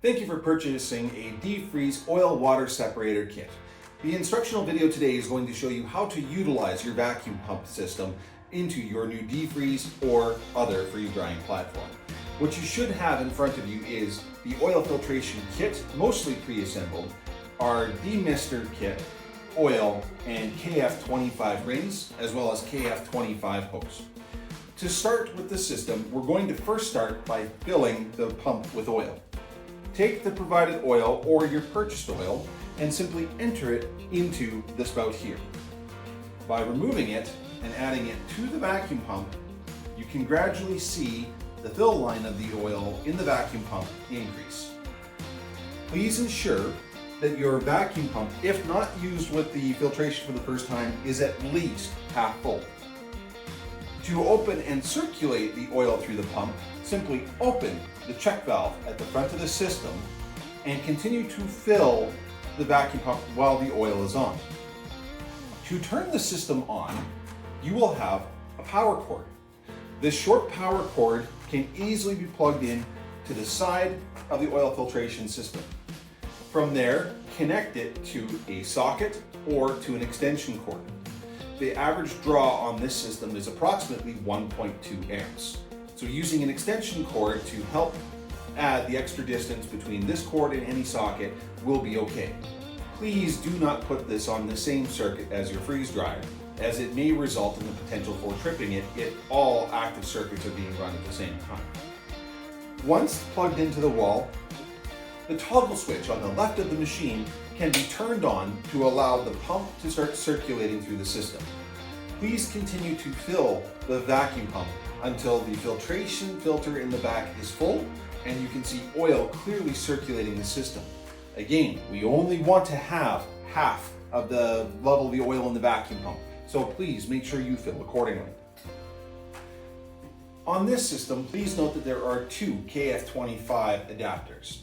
Thank you for purchasing a D-Freeze Oil-Water Separator kit. The instructional video today is going to show you how to utilize your vacuum pump system into your new D-Freeze or other freeze drying platform. What you should have in front of you is the oil filtration kit, mostly pre-assembled, our demister kit, oil, and KF25 rings, as well as KF25 hose. To start with the system, we're going to first start by filling the pump with oil. Take the provided oil or your purchased oil and simply enter it into the spout here. By removing it and adding it to the vacuum pump, you can gradually see the fill line of the oil in the vacuum pump increase. Please ensure that your vacuum pump, if not used with the filtration for the first time, is at least half full. To open and circulate the oil through the pump, simply open the check valve at the front of the system and continue to fill the vacuum pump while the oil is on. To turn the system on, you will have a power cord. This short power cord can easily be plugged in to the side of the oil filtration system. From there, connect it to a socket or to an extension cord. The average draw on this system is approximately 1.2 amps. So using an extension cord to help add the extra distance between this cord and any socket will be okay. Please do not put this on the same circuit as your freeze dryer, as it may result in the potential for tripping it if all active circuits are being run at the same time. Once plugged into the wall, the toggle switch on the left of the machine can be turned on to allow the pump to start circulating through the system. Please continue to fill the vacuum pump until the filtration filter in the back is full and you can see oil clearly circulating the system. Again, we only want to have half of the level of the oil in the vacuum pump, so please make sure you fill accordingly. On this system, please note that there are two KF25 adapters.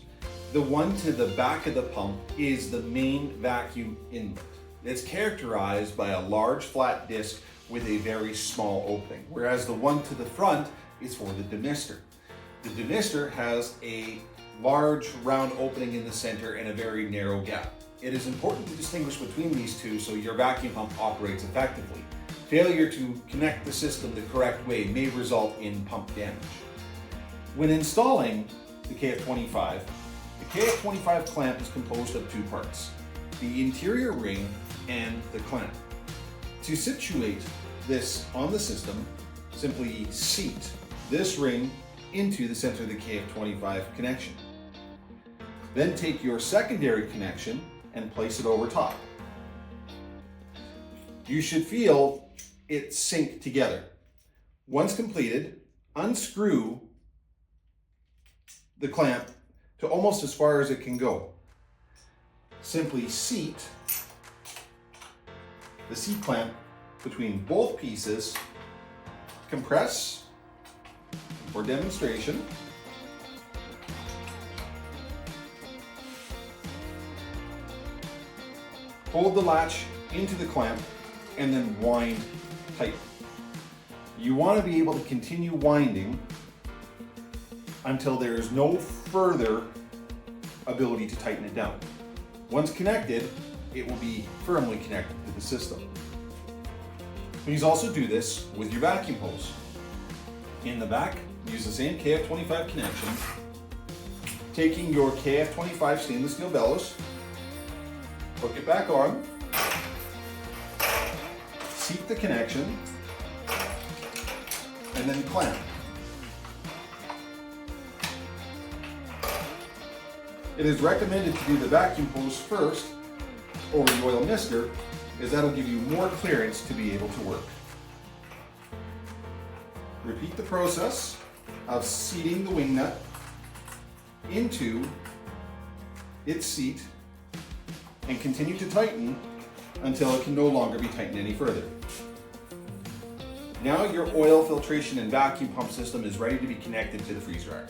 The one to the back of the pump is the main vacuum inlet. It's characterized by a large flat disc with a very small opening, whereas the one to the front is for the demister. The demister has a large round opening in the center and a very narrow gap. It is important to distinguish between these two so your vacuum pump operates effectively. Failure to connect the system the correct way may result in pump damage. When installing the KF25, the KF25 clamp is composed of two parts, the interior ring and the clamp. To situate this on the system, simply seat this ring into the center of the KF25 connection. Then take your secondary connection and place it over top. You should feel it sink together. Once completed, unscrew the clamp to almost as far as it can go. Simply seat the C-clamp between both pieces, compress for demonstration, hold the latch into the clamp, and then wind tight. You want to be able to continue winding until there is no further ability to tighten it down. Once connected, it will be firmly connected to the system. Please also do this with your vacuum hose. In the back, use the same KF25 connection, taking your KF25 stainless steel bellows, hook it back on, seat the connection, and then clamp. It is recommended to do the vacuum hose first over the oil mister, as that'll give you more clearance to be able to work. Repeat the process of seating the wing nut into its seat and continue to tighten until it can no longer be tightened any further. Now your oil filtration and vacuum pump system is ready to be connected to the freeze dryer.